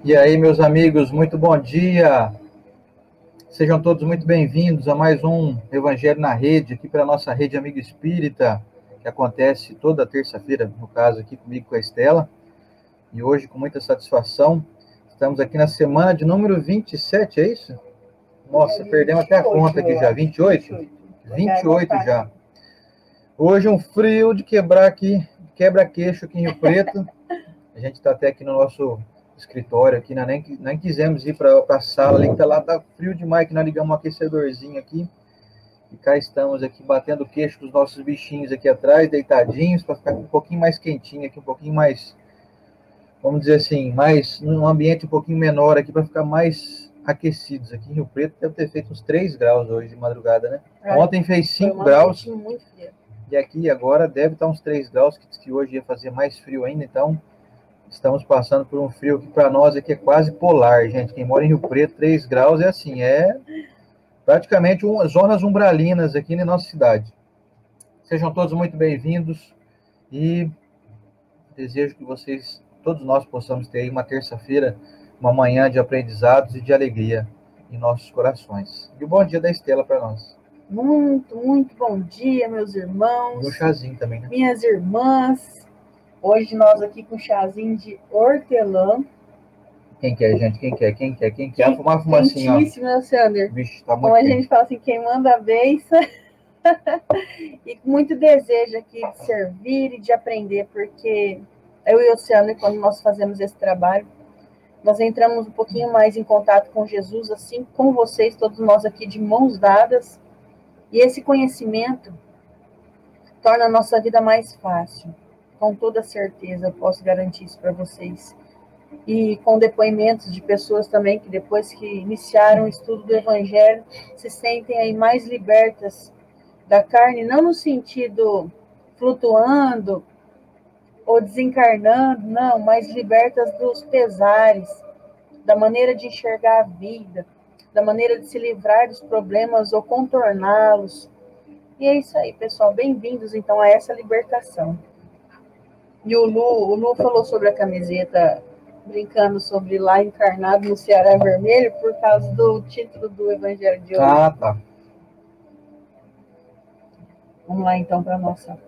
E aí, meus amigos, muito bom dia. Sejam todos muito bem-vindos a mais um Evangelho na Rede, aqui para a nossa Rede Amigo Espírita, que acontece toda terça-feira, no caso aqui comigo com a Estela. E hoje, com muita satisfação, estamos aqui na semana de número 27, é isso? Nossa, perdemos até a conta aqui já, 28? 28 já. Hoje um frio de quebrar aqui, quebra-queixo aqui em Rio Preto. A gente está até aqui no nosso escritório aqui, né? Nem quisemos ir para a sala ali, que tá frio demais, que nós ligamos um aquecedorzinho aqui. E cá estamos aqui batendo queixo com os nossos bichinhos aqui atrás, deitadinhos, para ficar um pouquinho mais quentinho aqui, um pouquinho mais, vamos dizer assim, mais num ambiente um pouquinho menor aqui, para ficar mais aquecidos. Aqui em Rio Preto deve ter feito uns 3 graus hoje de madrugada, né? Ontem fez 5 graus. Muito frio. E aqui agora deve estar uns 3 graus, que hoje ia fazer mais frio ainda, então estamos passando por um frio que para nós aqui é quase polar, gente. Quem mora em Rio Preto, 3 graus é assim, é praticamente zonas umbralinas aqui na nossa cidade. Sejam todos muito bem-vindos e desejo que vocês, todos nós, possamos ter aí uma terça-feira, uma manhã de aprendizados e de alegria em nossos corações. E um bom dia da Estela para nós. Muito, muito bom dia, meus irmãos. E um chazinho também, né? Minhas irmãs. Hoje nós aqui com chazinho de hortelã. Quem quer, gente? Quem quer? Fumar fumacinha, ó. Quentíssimo, né, Sander? Vixe, tá muito Como a quente. gente fala assim, quem manda a beça. E com muito desejo aqui de servir e de aprender, porque eu e o Sander, quando nós fazemos esse trabalho, nós entramos um pouquinho mais em contato com Jesus, assim com vocês, todos nós aqui de mãos dadas. E esse conhecimento torna a nossa vida mais fácil. Com toda certeza, eu posso garantir isso para vocês. E com depoimentos de pessoas também que depois que iniciaram o estudo do Evangelho, se sentem aí mais libertas da carne, não no sentido flutuando ou desencarnando, não, mas libertas dos pesares, da maneira de enxergar a vida, da maneira de se livrar dos problemas ou contorná-los. E é isso aí, pessoal. Bem-vindos, então, a essa libertação. E o Lu falou sobre a camiseta, brincando sobre lá encarnado no Ceará Vermelho, por causa do título do Evangelho de hoje. Ah, tá. Vamos lá, então, para a nossa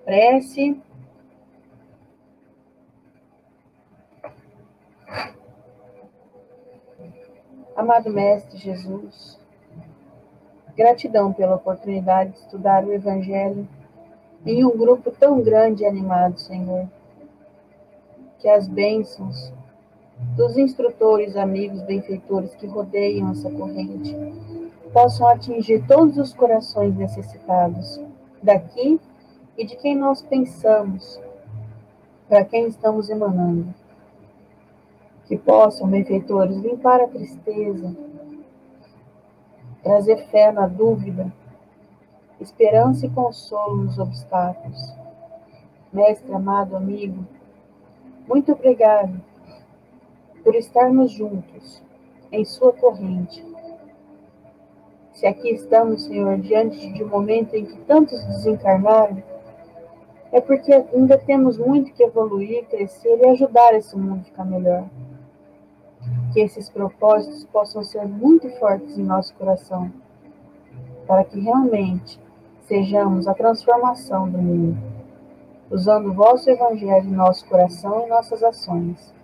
prece. Amado Mestre Jesus, gratidão pela oportunidade de estudar o Evangelho em um grupo tão grande e animado, Senhor. Que as bênçãos dos instrutores, amigos, benfeitores que rodeiam essa corrente possam atingir todos os corações necessitados daqui e de quem nós pensamos, para quem estamos emanando. Que possam, benfeitores, limpar a tristeza, trazer fé na dúvida, esperança e consolo nos obstáculos. Mestre amado, amigo, muito obrigado por estarmos juntos em sua corrente. Se aqui estamos, Senhor, diante de um momento em que tantos desencarnaram, é porque ainda temos muito que evoluir, crescer e ajudar esse mundo a ficar melhor. Que esses propósitos possam ser muito fortes em nosso coração, para que realmente sejamos a transformação do mundo, usando o vosso Evangelho em nosso coração e nossas ações.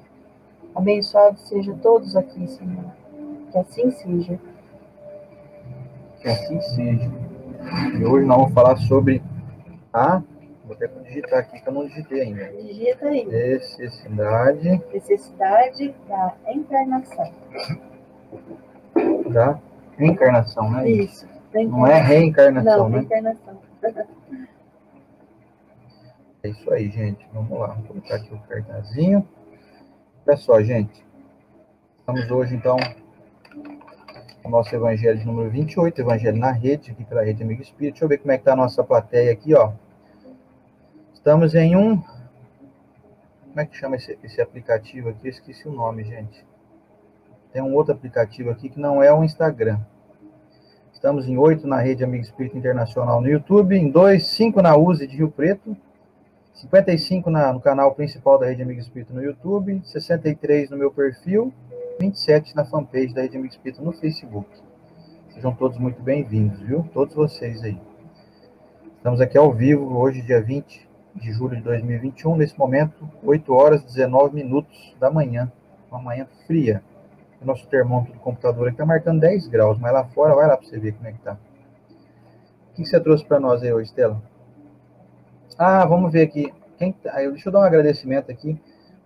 Abençoados sejam todos aqui, Senhor. Que assim seja. Que assim seja. E hoje nós vamos falar sobre a... Vou até digitar aqui, que eu não digitei ainda. Digita aí. Necessidade da encarnação. Da encarnação, né? Isso. Não é reencarnação, não, né? Reencarnação. É isso aí, gente. Vamos lá. Vou colocar aqui o cartazinho. Olha só, gente. Estamos hoje, então, o nosso Evangelho de número 28, Evangelho na Rede, aqui pela Rede Amigo Espírito. Deixa eu ver como é que está a nossa plateia aqui, ó. Estamos em um... Como é que chama esse aplicativo aqui? Eu esqueci o nome, gente. Tem um outro aplicativo aqui que não é o Instagram. Estamos em 8 na Rede Amigo Espírito Internacional no YouTube, em 5 na USE de Rio Preto, 55 no canal principal da Rede Amigo Espírita no YouTube, 63 no meu perfil, 27 na fanpage da Rede Amigo Espírita no Facebook. Sejam todos muito bem-vindos, viu? Todos vocês aí. Estamos aqui ao vivo, hoje, dia 20 de julho de 2021, nesse momento, 8 horas e 19 minutos da manhã, uma manhã fria. O nosso termômetro do computador aqui está marcando 10 graus, mas lá fora, vai lá para você ver como é que tá. O que você trouxe para nós aí hoje, Stella? Ah, vamos ver aqui. Deixa eu dar um agradecimento aqui.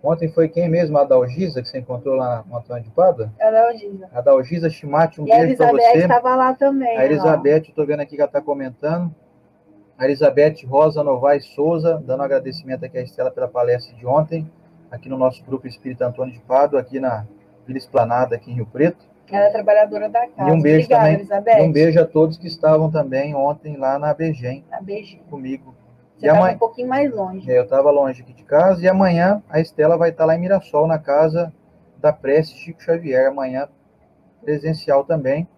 Ontem foi quem mesmo? A Dalgisa, que você encontrou lá no Antônio de Pádua? A Dalgisa. A Dalgisa Chimati, beijo para você. E a Elizabeth estava lá também. A Elizabeth, eu estou vendo aqui que ela está comentando. A Elizabeth Rosa Novaes Souza, dando um agradecimento aqui à Estela pela palestra de ontem, aqui no nosso grupo Espírita Antônio de Pádua, aqui na Vila Esplanada, aqui em Rio Preto. Ela é trabalhadora da casa. E um beijo Obrigada, também. Elizabeth. E um beijo a todos que estavam também ontem lá na Begem. Na Begem. Comigo. Você estava um pouquinho mais longe. Eu estava longe aqui de casa. E amanhã a Estela vai estar lá em Mirassol, na casa da Prece Chico Xavier. Amanhã presencial também.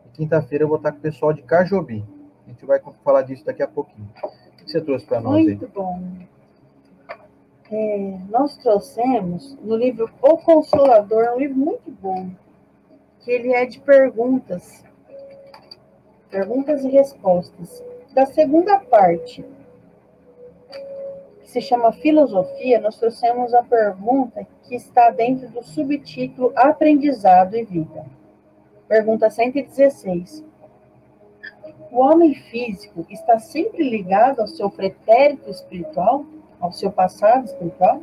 E quinta-feira eu vou estar com o pessoal de Cajobi. A gente vai falar disso daqui a pouquinho. O que você trouxe para nós aí? Muito bom. Nós trouxemos no livro O Consolador, um livro muito bom, que ele é de perguntas e respostas. Da segunda parte, que se chama Filosofia, nós trouxemos a pergunta que está dentro do subtítulo Aprendizado e Vida. Pergunta 116. O homem físico está sempre ligado ao seu pretérito espiritual, ao seu passado espiritual?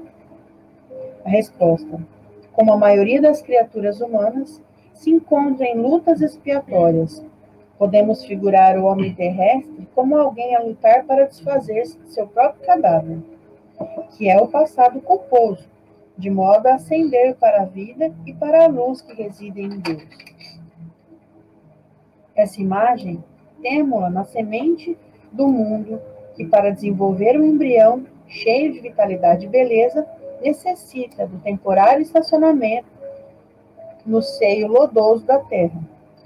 A resposta: como a maioria das criaturas humanas, se encontra em lutas expiatórias. Podemos figurar o homem terrestre como alguém a lutar para desfazer-se de seu próprio cadáver, que é o passado culposo, de modo a ascender para a vida e para a luz que reside em Deus. Essa imagem temo-la na semente do mundo, que para desenvolver um embrião cheio de vitalidade e beleza, necessita do temporário estacionamento no seio lodoso da terra,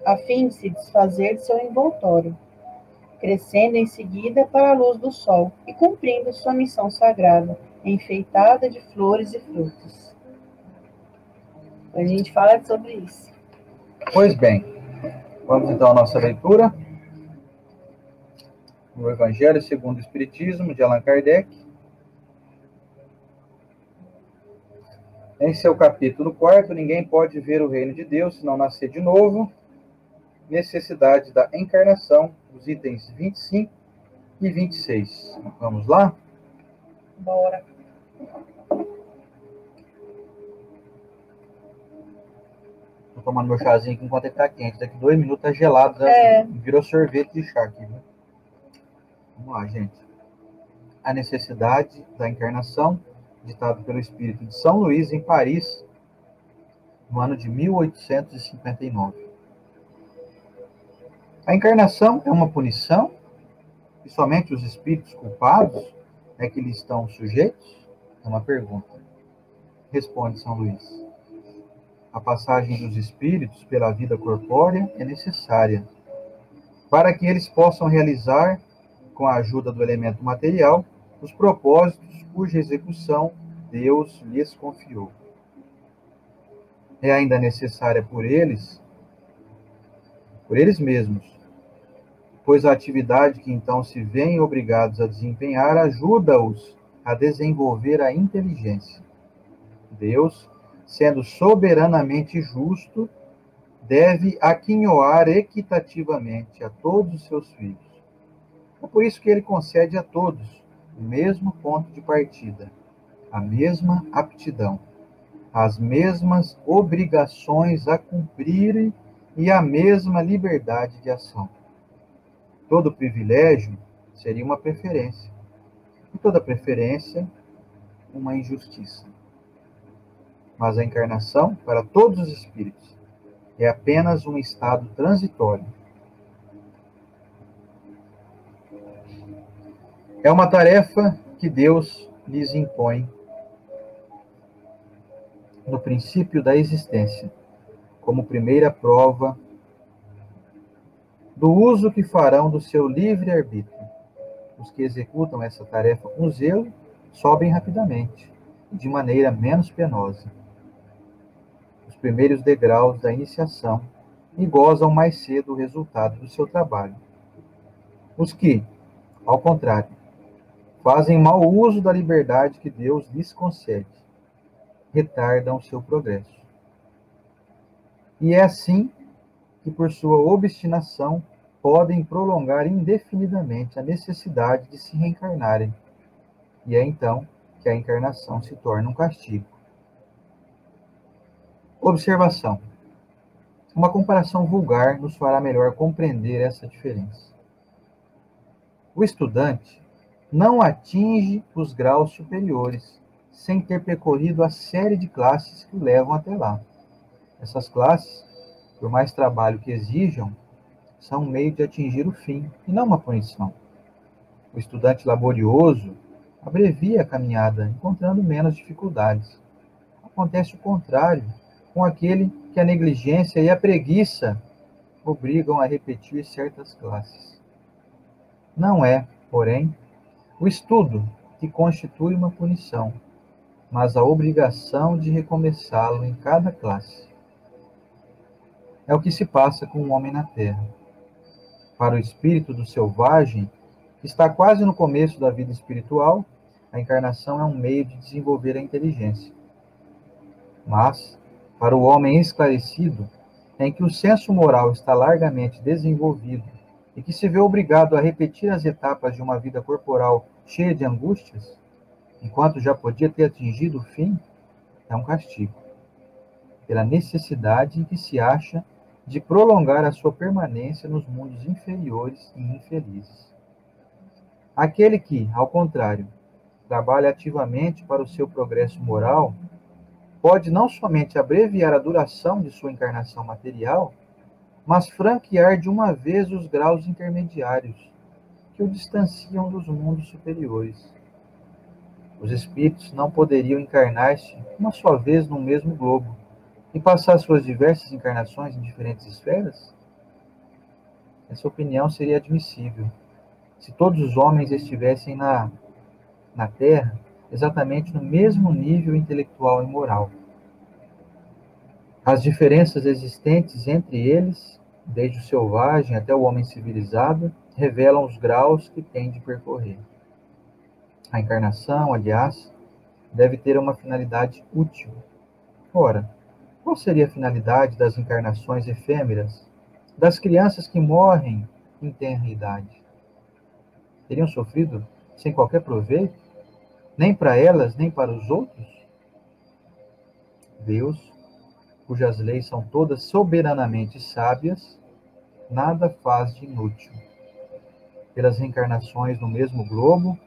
a fim de se desfazer de seu envoltório, crescendo em seguida para a luz do sol e cumprindo sua missão sagrada, enfeitada de flores e frutos. A gente fala sobre isso. Pois bem, vamos então à nossa leitura. O Evangelho segundo o Espiritismo, de Allan Kardec. Em seu capítulo 4, ninguém pode ver o reino de Deus se não nascer de novo. Necessidade da encarnação, os itens 25 e 26. Vamos lá? Bora. Estou tomando meu chazinho aqui enquanto ele está quente. Daqui 2 minutos está gelado. Né? Virou sorvete de chá aqui. Né? Vamos lá, gente. A necessidade da encarnação, ditado pelo Espírito de São Luís, em Paris, no ano de 1859. A encarnação é uma punição? E somente os espíritos culpados é que lhe estão sujeitos? É uma pergunta. Responde São Luís. A passagem dos espíritos pela vida corpórea é necessária, para que eles possam realizar, com a ajuda do elemento material, os propósitos cuja execução Deus lhes confiou. É ainda necessária por eles mesmos, pois a atividade que então se veem obrigados a desempenhar ajuda-os a desenvolver a inteligência. Deus, sendo soberanamente justo, deve aquinhoar equitativamente a todos os seus filhos. É por isso que ele concede a todos o mesmo ponto de partida, a mesma aptidão, as mesmas obrigações a cumprir e a mesma liberdade de ação. Todo privilégio seria uma preferência, e toda preferência, uma injustiça. Mas a encarnação, para todos os espíritos, é apenas um estado transitório. É uma tarefa que Deus lhes impõe no princípio da existência, como primeira prova do uso que farão do seu livre-arbítrio. Os que executam essa tarefa com zelo sobem rapidamente, de maneira menos penosa, os primeiros degraus da iniciação e gozam mais cedo o resultado do seu trabalho. Os que, ao contrário, fazem mau uso da liberdade que Deus lhes concede, retardam o seu progresso. E é assim que, por sua obstinação, podem prolongar indefinidamente a necessidade de se reencarnarem. E é então que a encarnação se torna um castigo. Observação. Uma comparação vulgar nos fará melhor compreender essa diferença. O estudante não atinge os graus superiores sem ter percorrido a série de classes que o levam até lá. Essas classes, por mais trabalho que exijam, são um meio de atingir o fim e não uma punição. O estudante laborioso abrevia a caminhada, encontrando menos dificuldades. Acontece o contrário com aquele que a negligência e a preguiça obrigam a repetir certas classes. Não é, porém, o estudo que constitui uma punição, mas a obrigação de recomeçá-lo em cada classe. É o que se passa com o homem na Terra. Para o espírito do selvagem, que está quase no começo da vida espiritual, a encarnação é um meio de desenvolver a inteligência. Mas, para o homem esclarecido, em que o senso moral está largamente desenvolvido e que se vê obrigado a repetir as etapas de uma vida corporal cheia de angústias, enquanto já podia ter atingido o fim, é um castigo, pela necessidade em que se acha de prolongar a sua permanência nos mundos inferiores e infelizes. Aquele que, ao contrário, trabalha ativamente para o seu progresso moral, pode não somente abreviar a duração de sua encarnação material, mas franquear de uma vez os graus intermediários, que o distanciam dos mundos superiores. Os espíritos não poderiam encarnar-se uma só vez no mesmo globo e passar suas diversas encarnações em diferentes esferas? Essa opinião seria admissível se todos os homens estivessem na Terra exatamente no mesmo nível intelectual e moral. As diferenças existentes entre eles, desde o selvagem até o homem civilizado, revelam os graus que tem de percorrer. A encarnação, aliás, deve ter uma finalidade útil. Ora, qual seria a finalidade das encarnações efêmeras, das crianças que morrem em tenra idade? Teriam sofrido sem qualquer proveito, nem para elas, nem para os outros? Deus, cujas leis são todas soberanamente sábias, nada faz de inútil. Pelas reencarnações no mesmo globo,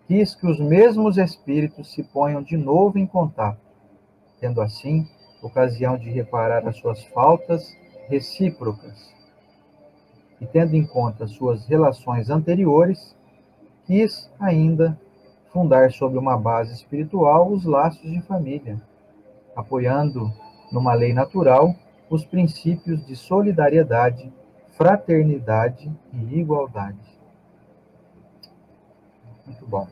quis que os mesmos espíritos se ponham de novo em contato, tendo assim ocasião de reparar as suas faltas recíprocas. E tendo em conta suas relações anteriores, quis ainda fundar sobre uma base espiritual os laços de família, apoiando numa lei natural os princípios de solidariedade, fraternidade e igualdade. Muito bom.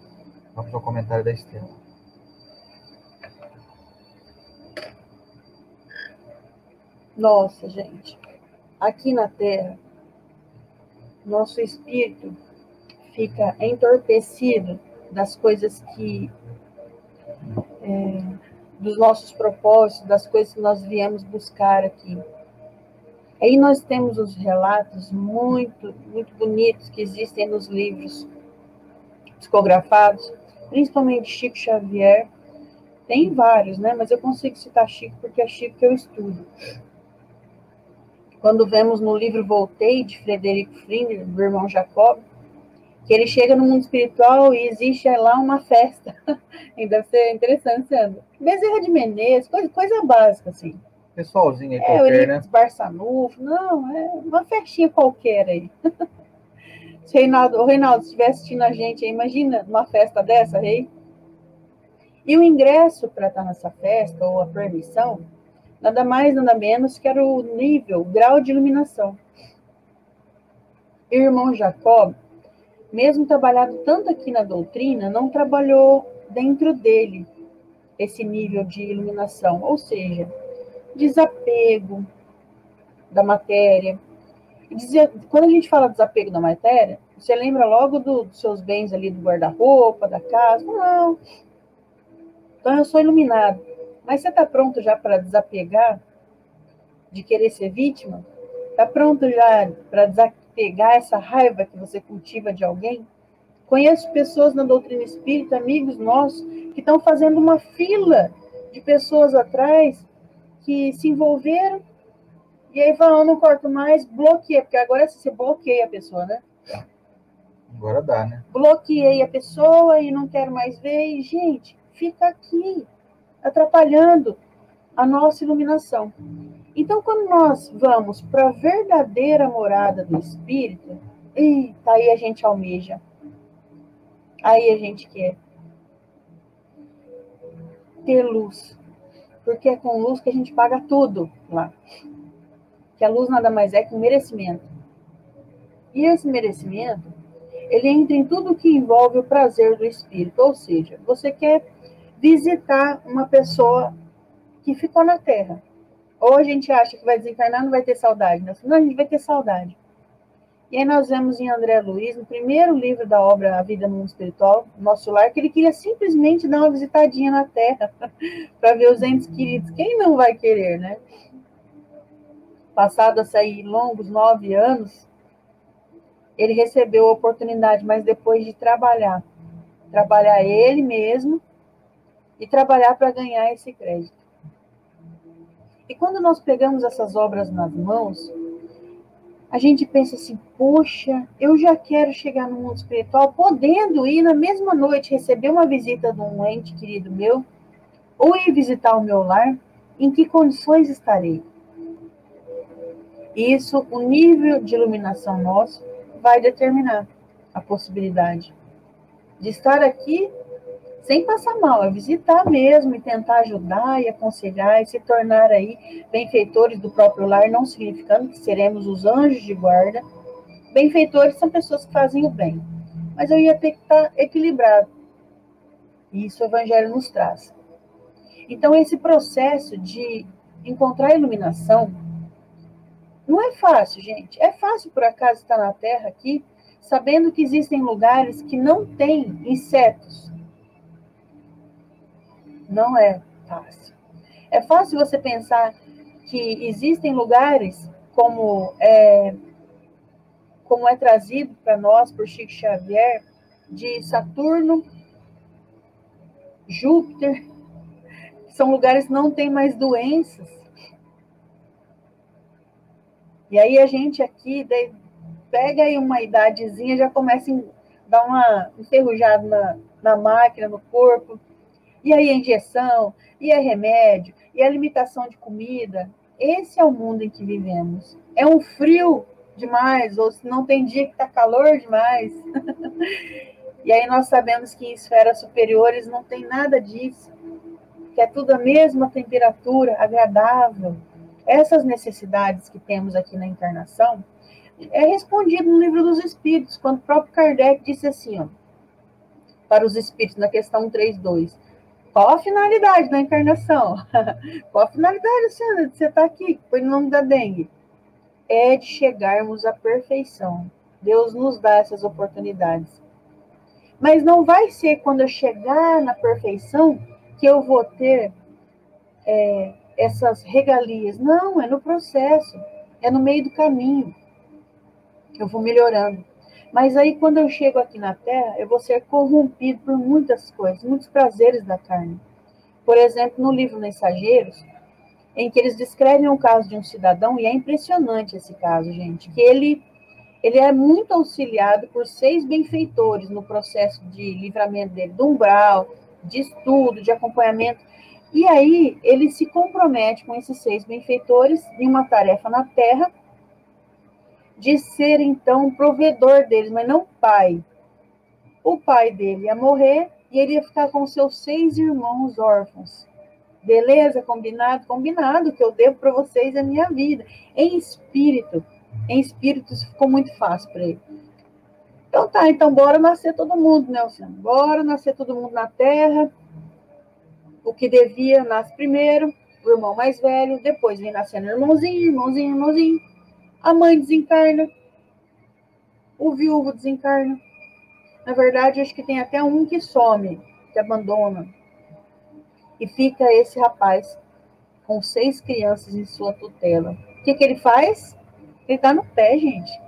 Vamos ao comentário da Estela. Nossa, gente, aqui na Terra, nosso espírito fica entorpecido das coisas que, dos nossos propósitos, das coisas que nós viemos buscar aqui. Aí nós temos os relatos muito, muito bonitos que existem nos livros psicografados, principalmente Chico Xavier. Tem vários, né? Mas eu consigo citar Chico porque é Chico que eu estudo. Quando vemos no livro Voltei, de Frederico Fringer, do irmão Jacob, que ele chega no mundo espiritual e existe lá uma festa. Deve ser interessante, Sandra. Bezerra de Menezes, coisa básica, assim. Pessoalzinho aí qualquer, né? Eurípides Barçanufo, não, é uma festinha qualquer aí. Se o Reinaldo estiver assistindo a gente aí, imagina uma festa dessa, Rei. E o ingresso para estar nessa festa, ou a permissão, nada mais, nada menos que era o nível, o grau de iluminação. E o irmão Jacob, mesmo trabalhado tanto aqui na doutrina, não trabalhou dentro dele esse nível de iluminação, ou seja, desapego da matéria. Quando a gente fala desapego da matéria, você lembra logo dos seus bens ali, do guarda-roupa, da casa? Não. Então eu sou iluminado. Mas você está pronto já para desapegar de querer ser vítima? Está pronto já para desapegar essa raiva que você cultiva de alguém? Conheço pessoas na doutrina espírita, amigos nossos, que estão fazendo uma fila de pessoas atrás que se envolveram e aí falam, não corto mais, bloqueia, porque agora você bloqueia a pessoa, né? Agora dá, né? Bloqueei a pessoa e não quero mais ver. E, gente, fica aqui, atrapalhando a nossa iluminação. Então, quando nós vamos para a verdadeira morada do Espírito, eita, aí a gente almeja. Aí a gente quer ter luz. Porque é com luz que a gente paga tudo lá. Que a luz nada mais é que um merecimento. E esse merecimento, ele entra em tudo que envolve o prazer do Espírito. Ou seja, você quer visitar uma pessoa que ficou na Terra. Ou a gente acha que vai desencarnar, não vai ter saudade. Não, a gente vai ter saudade. E aí nós vemos em André Luiz, no primeiro livro da obra A Vida no Mundo Espiritual, Nosso Lar, que ele queria simplesmente dar uma visitadinha na Terra para ver os entes queridos. Quem não vai querer, né? Passados aí longos 9 anos, ele recebeu a oportunidade, mas depois de trabalhar ele mesmo e trabalhar para ganhar esse crédito. E quando nós pegamos essas obras nas mãos, a gente pensa assim, poxa, eu já quero chegar no mundo espiritual, podendo ir na mesma noite receber uma visita de um ente querido meu, ou ir visitar o meu lar, em que condições estarei? Isso, o nível de iluminação nosso, vai determinar a possibilidade de estar aqui sem passar mal, é visitar mesmo e tentar ajudar e aconselhar e se tornar aí benfeitores do próprio lar, não significando que seremos os anjos de guarda. Benfeitores são pessoas que fazem o bem, mas eu ia ter que estar equilibrado. E isso o Evangelho nos traz. Então, esse processo de encontrar a iluminação não é fácil, gente. É fácil, por acaso, estar na Terra aqui, sabendo que existem lugares que não têm insetos. Não é fácil. É fácil você pensar que existem lugares como é trazido para nós por Chico Xavier, de Saturno, Júpiter, são lugares que não tem mais doenças. E aí a gente aqui pega aí uma idadezinha, já começa a dar uma enferrujada na máquina, no corpo. E aí a injeção, e é remédio, e a limitação de comida. Esse é o mundo em que vivemos. É um frio demais, ou se não tem dia que está calor demais. E aí nós sabemos que em esferas superiores não tem nada disso, que é tudo a mesma temperatura, agradável. Essas necessidades que temos aqui na encarnação é respondido no Livro dos Espíritos, quando o próprio Kardec disse assim, ó, para os espíritos, na questão 132, qual a finalidade da encarnação? Qual a finalidade, Luciana, de você estar aqui? Foi no nome da dengue. É de chegarmos à perfeição. Deus nos dá essas oportunidades. Mas não vai ser quando eu chegar na perfeição que eu vou ter essas regalias. Não, é no processo. É no meio do caminho. Eu vou melhorando. Mas aí, quando eu chego aqui na Terra, eu vou ser corrompido por muitas coisas, muitos prazeres da carne. Por exemplo, no livro Mensageiros, em que eles descrevem o caso de um cidadão, e é impressionante esse caso, gente, que ele é muito auxiliado por 6 benfeitores no processo de livramento dele, do umbral, de estudo, de acompanhamento. E aí, ele se compromete com esses 6 benfeitores em uma tarefa na Terra, de ser, então, provedor deles, mas não pai. O pai dele ia morrer e ele ia ficar com seus 6 irmãos órfãos. Beleza? Combinado? Combinado, que eu devo para vocês a minha vida. Em espírito isso ficou muito fácil para ele. Então tá, então bora nascer todo mundo, né, Luciano? Bora nascer todo mundo na Terra. O que devia nasce primeiro, o irmão mais velho, depois vem nascendo irmãozinho, irmãozinho, irmãozinho. A mãe desencarna, o viúvo desencarna. Na verdade, acho que tem até um que some, que abandona. E fica esse rapaz com 6 crianças em sua tutela. O que ele faz? Ele tá no pé, gente.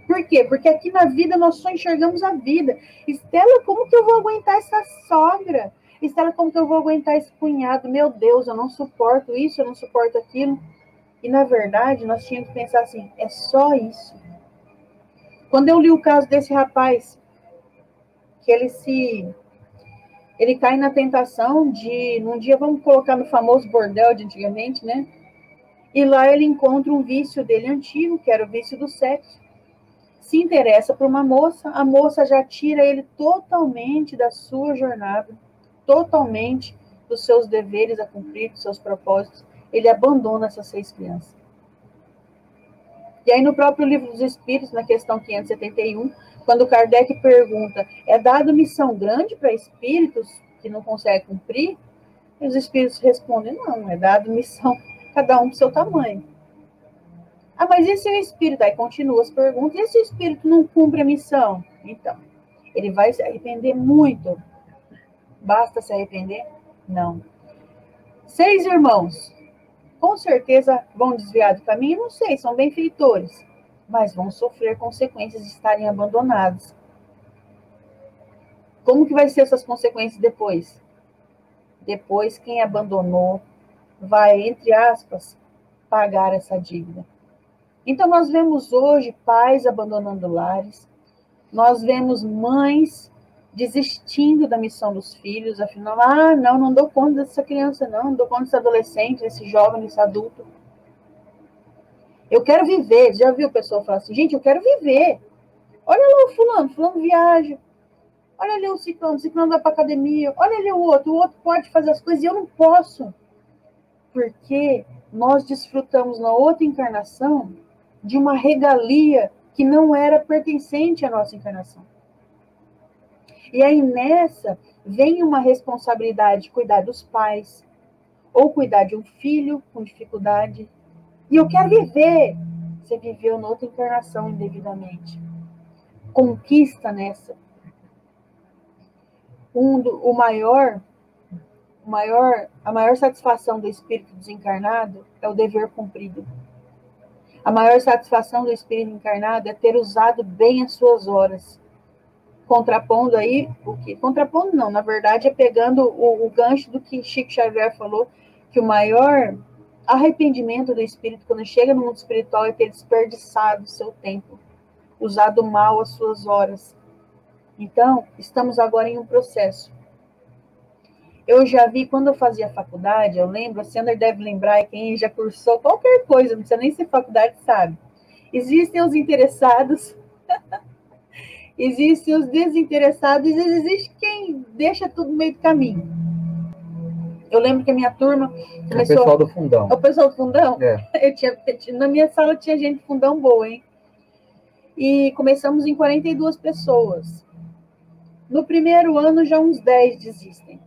Por quê? Porque aqui na vida nós só enxergamos a vida. Estela, como que eu vou aguentar essa sogra? Estela, como que eu vou aguentar esse cunhado? Meu Deus, eu não suporto isso, eu não suporto aquilo. E na verdade, nós tínhamos que pensar assim, é só isso. Quando eu li o caso desse rapaz, que ele cai na tentação de, num dia, vamos colocar no famoso bordel de antigamente, né? E lá ele encontra um vício dele antigo, que era o vício do sexo. Se interessa por uma moça, a moça já tira ele totalmente da sua jornada, totalmente dos seus deveres a cumprir, dos seus propósitos. Ele abandona essas 6 crianças. E aí no próprio Livro dos Espíritos, na questão 571, quando Kardec pergunta, é dado missão grande para espíritos que não conseguem cumprir? E os espíritos respondem, não, é dado missão cada um para o seu tamanho. Ah, mas e se o espírito? Aí continua as perguntas. E se o espírito não cumpre a missão? Então, ele vai se arrepender muito. Basta se arrepender? Não. 6 irmãos. Com certeza vão desviar do caminho? Não sei, são benfeitores. Mas vão sofrer consequências de estarem abandonados. Como que vai ser essas consequências depois? Depois, quem abandonou vai, entre aspas, pagar essa dívida. Então, nós vemos hoje pais abandonando lares, nós vemos mães desistindo da missão dos filhos, afinal, não dou conta dessa criança, não dou conta desse adolescente, desse jovem, desse adulto. Eu quero viver, já viu a pessoa falar assim, gente, eu quero viver. Olha lá o fulano viaja, olha ali o ciclano vai para academia, olha ali o outro pode fazer as coisas e eu não posso. Porque nós desfrutamos na outra encarnação de uma regalia que não era pertencente à nossa encarnação. E aí nessa vem uma responsabilidade de cuidar dos pais, ou cuidar de um filho com dificuldade. E eu quero viver. Você viveu na outra encarnação indevidamente. Conquista nessa. A maior satisfação do espírito desencarnado é o dever cumprido. A maior satisfação do espírito encarnado é ter usado bem as suas horas. Contrapondo aí, o que? Contrapondo não, na verdade é pegando o gancho do que Chico Xavier falou, que o maior arrependimento do espírito quando chega no mundo espiritual é ter desperdiçado o seu tempo, usado mal as suas horas. Então, estamos agora em um processo. Eu já vi, quando eu fazia faculdade, eu lembro, a Sandra deve lembrar, quem já cursou qualquer coisa, não precisa nem ser faculdade, sabe. Existem os interessados, existem os desinteressados, e existe quem deixa tudo no meio do caminho. Eu lembro que a minha turma começou... O pessoal do fundão. O pessoal do fundão? É. Na minha sala tinha gente do fundão boa, hein? E começamos em 42 pessoas. No primeiro ano, já uns 10 desistem.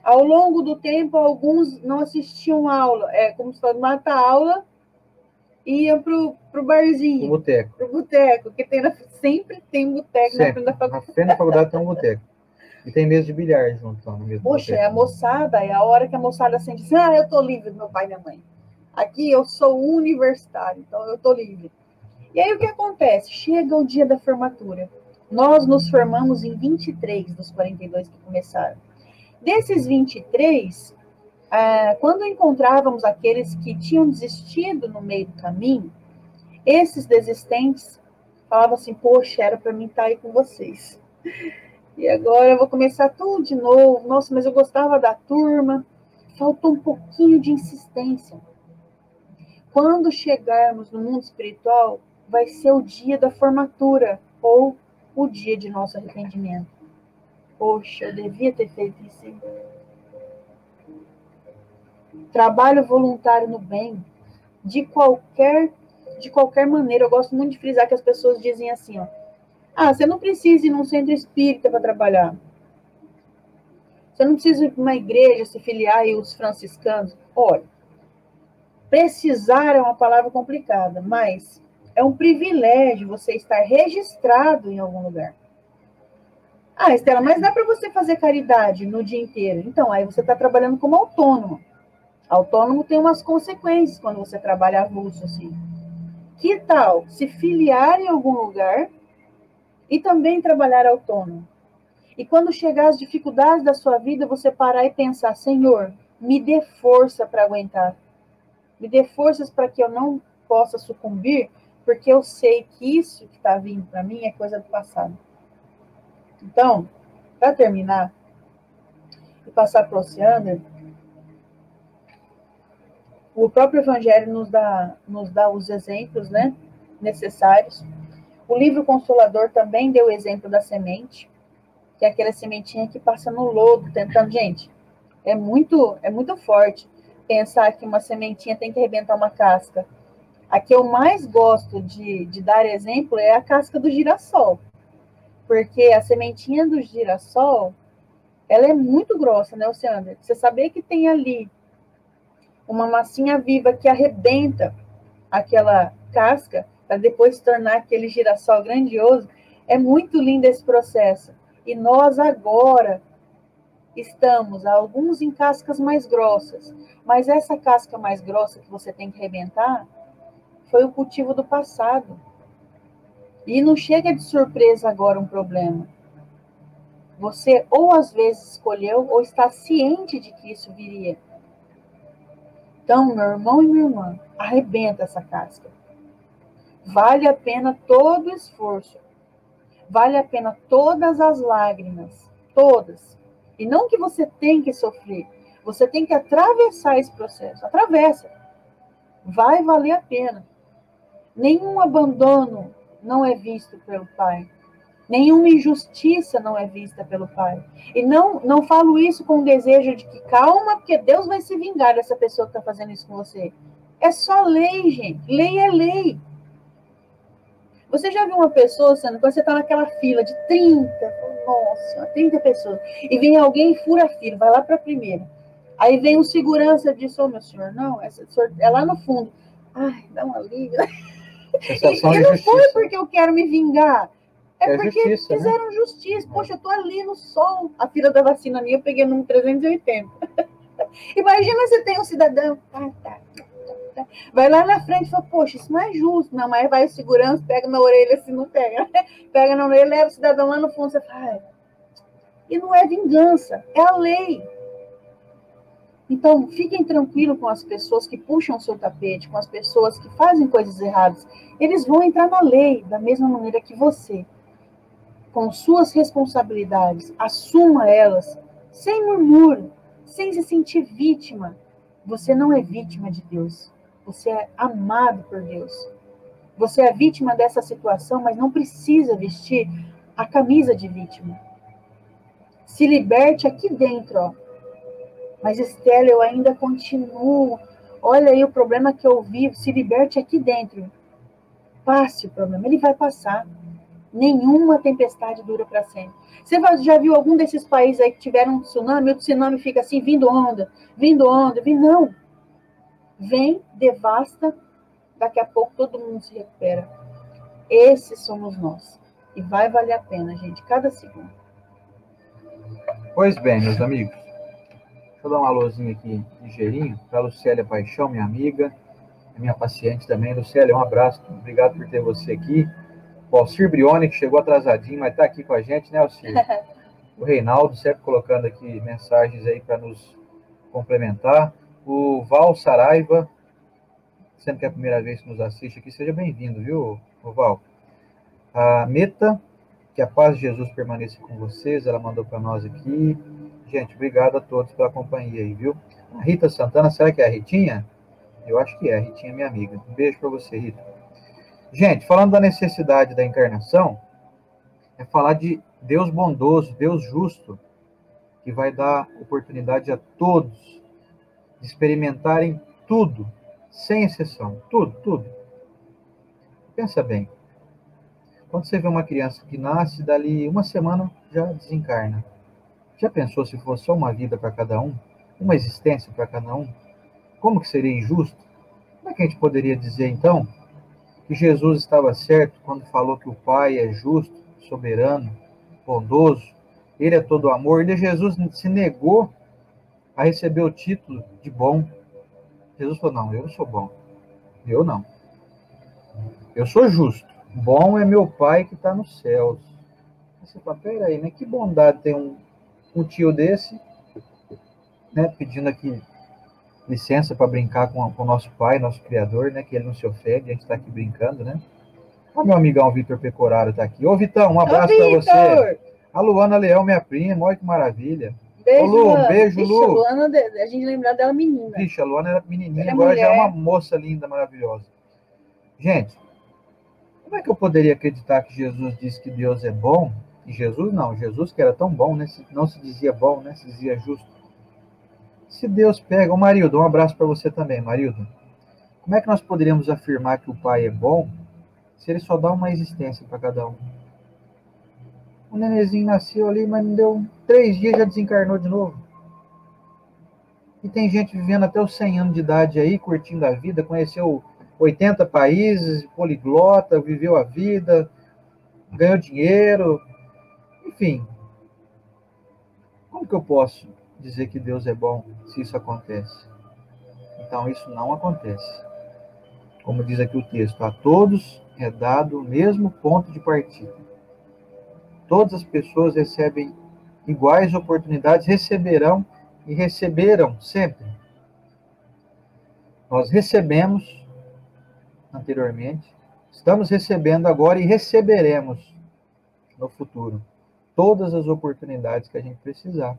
Ao longo do tempo, alguns não assistiam aula. É como se fosse mata a aula e iam pro barzinho. Pro boteco. Porque sempre tem boteco na frente da faculdade. Na frente da faculdade tem um boteco. E tem mesa de bilhar junto lá no mesmo Poxa, boteco. É a moçada, é a hora que a moçada sente assim, eu tô livre do meu pai e minha mãe. Aqui eu sou universitário, então eu tô livre. E aí o que acontece? Chega o dia da formatura. Nós nos formamos em 23 dos 42 que começaram. Desses 23, quando encontrávamos aqueles que tinham desistido no meio do caminho, esses desistentes falavam assim, poxa, era para mim estar aí com vocês. E agora eu vou começar tudo de novo. Nossa, mas eu gostava da turma. Faltou um pouquinho de insistência. Quando chegarmos no mundo espiritual, vai ser o dia da formatura ou o dia de nosso arrependimento. Poxa, eu devia ter feito isso. Trabalho voluntário no bem, de qualquer de qualquer maneira. Eu gosto muito de frisar que as pessoas dizem assim, ó, você não precisa ir num centro espírita para trabalhar. Você não precisa ir para uma igreja, se filiar e os franciscanos. Olha, precisar é uma palavra complicada, mas é um privilégio você estar registrado em algum lugar. Estela, mas dá para você fazer caridade no dia inteiro. Então, aí você está trabalhando como autônomo. Autônomo tem umas consequências quando você trabalha avulso assim. Que tal se filiar em algum lugar e também trabalhar autônomo? E quando chegar as dificuldades da sua vida, você parar e pensar, Senhor, me dê força para aguentar. Me dê forças para que eu não possa sucumbir, porque eu sei que isso que está vindo para mim é coisa do passado. Então, para terminar e passar para o Oceander, o próprio Evangelho nos dá os exemplos, né, necessários. O livro Consolador também deu o exemplo da semente, que é aquela sementinha que passa no lodo, tentando... Gente, é muito forte pensar que uma sementinha tem que arrebentar uma casca. A que eu mais gosto de dar exemplo é a casca do girassol. Porque a sementinha do girassol, ela é muito grossa, né, Oceander? Você saber que tem ali uma massinha viva que arrebenta aquela casca para depois se tornar aquele girassol grandioso, é muito lindo esse processo. E nós agora estamos, alguns em cascas mais grossas, mas essa casca mais grossa que você tem que arrebentar foi o cultivo do passado. E não chega de surpresa agora um problema. Você ou às vezes escolheu ou está ciente de que isso viria. Então, meu irmão e minha irmã, arrebenta essa casca. Vale a pena todo o esforço. Vale a pena todas as lágrimas. Todas. E não que você tem que sofrer. Você tem que atravessar esse processo. Atravessa. Vai valer a pena. Nenhum abandono não é visto pelo Pai. Nenhuma injustiça não é vista pelo Pai. E não falo isso com o desejo de que calma, porque Deus vai se vingar dessa pessoa que está fazendo isso com você. É só lei, gente. Lei é lei. Você já viu uma pessoa, Sandra, quando você está naquela fila de 30, nossa, 30 pessoas, e vem alguém e fura a fila, vai lá para a primeira. Aí vem um segurança e diz, meu senhor, não, é lá no fundo. Ai, dá um alívio. E não foi porque eu quero me vingar. É porque justiça, fizeram, né? Justiça. Poxa, eu tô ali no sol. A fila da vacina minha, eu peguei o número 380. Imagina você tem um cidadão. Vai lá na frente e fala, poxa, isso não é justo. Não, mas vai o segurança, pega na orelha assim, não pega. Pega na orelha, leva o cidadão lá no fundo. Você fala, e não é vingança, é a lei. Então, fiquem tranquilos com as pessoas que puxam o seu tapete, com as pessoas que fazem coisas erradas. Eles vão entrar na lei da mesma maneira que você. Com suas responsabilidades, assuma elas, sem murmúrio, sem se sentir vítima. Você não é vítima de Deus. Você é amado por Deus. Você é vítima dessa situação, mas não precisa vestir a camisa de vítima. Se liberte aqui dentro, ó. Mas, Estela, eu ainda continuo. Olha aí o problema que eu vivo. Se liberte aqui dentro. Passe o problema. Ele vai passar. Nenhuma tempestade dura para sempre. Você já viu algum desses países aí que tiveram um tsunami? O tsunami fica assim, vindo onda. Não. Vem, devasta. Daqui a pouco todo mundo se recupera. Esses somos nós. E vai valer a pena, gente, cada segundo. Pois bem, meus amigos. Deixa eu dar um alôzinho aqui ligeirinho para a Lucélia Paixão, minha amiga, minha paciente também. Lucélia, um abraço, obrigado por ter você aqui. O Alcir Brioni, que chegou atrasadinho, mas está aqui com a gente, né, Alcir? O Reinaldo, sempre colocando aqui mensagens aí para nos complementar. O Val Saraiva, sendo que é a primeira vez que nos assiste aqui, seja bem-vindo, viu, Val? A Meta, que a paz de Jesus permaneça com vocês, ela mandou para nós aqui. Gente, obrigado a todos pela companhia aí, viu? A Rita Santana, será que é a Ritinha? Eu acho que é, a Ritinha é minha amiga. Um beijo para você, Rita. Gente, falando da necessidade da encarnação, é falar de Deus bondoso, Deus justo, que vai dar oportunidade a todos de experimentarem tudo, sem exceção, tudo. Pensa bem. Quando você vê uma criança que nasce, dali uma semana já desencarna. Já pensou se fosse só uma vida para cada um? Uma existência para cada um? Como que seria injusto? Como é que a gente poderia dizer, então, que Jesus estava certo quando falou que o Pai é justo, soberano, bondoso, Ele é todo amor? E Jesus se negou a receber o título de bom. Jesus falou, não, eu não sou bom. Eu não. Eu sou justo. Bom é meu Pai que está nos céus. Você fala, peraí, né? Que bondade tem um tio desse, né? Pedindo aqui licença para brincar com o nosso Pai, nosso Criador, né? Que ele não se ofende, a gente está aqui brincando, né? O meu amigão Vitor Pecoraro está aqui. Ô, Vitão, um abraço para você. A Luana Leão, minha prima, olha que maravilha. Beijo, ô, Lu, Luana. Beijo, Ixi, Lu. A Luana, a gente lembrar dela menina. Vixe, a Luana era menininha, Ela é agora mulher. já é uma moça linda, maravilhosa. Gente, como é que eu poderia acreditar que Jesus disse que Deus é bom? E Jesus não, Jesus que era tão bom, né? Não se dizia bom, né? Se dizia justo. Se Deus pega... Ô, Marildo, um abraço para você também, Marildo. Como é que nós poderíamos afirmar que o Pai é bom se ele só dá uma existência para cada um? O nenenzinho nasceu ali, mas não deu 3 dias, já desencarnou de novo. E tem gente vivendo até os 100 anos de idade aí, curtindo a vida, conheceu 80 países, poliglota, viveu a vida, ganhou dinheiro, enfim. Como que eu posso dizer que Deus é bom se isso acontece? Então, isso não acontece. Como diz aqui o texto, a todos é dado o mesmo ponto de partida. Todas as pessoas recebem iguais oportunidades, receberão e receberam sempre. Nós recebemos anteriormente, estamos recebendo agora e receberemos no futuro todas as oportunidades que a gente precisar.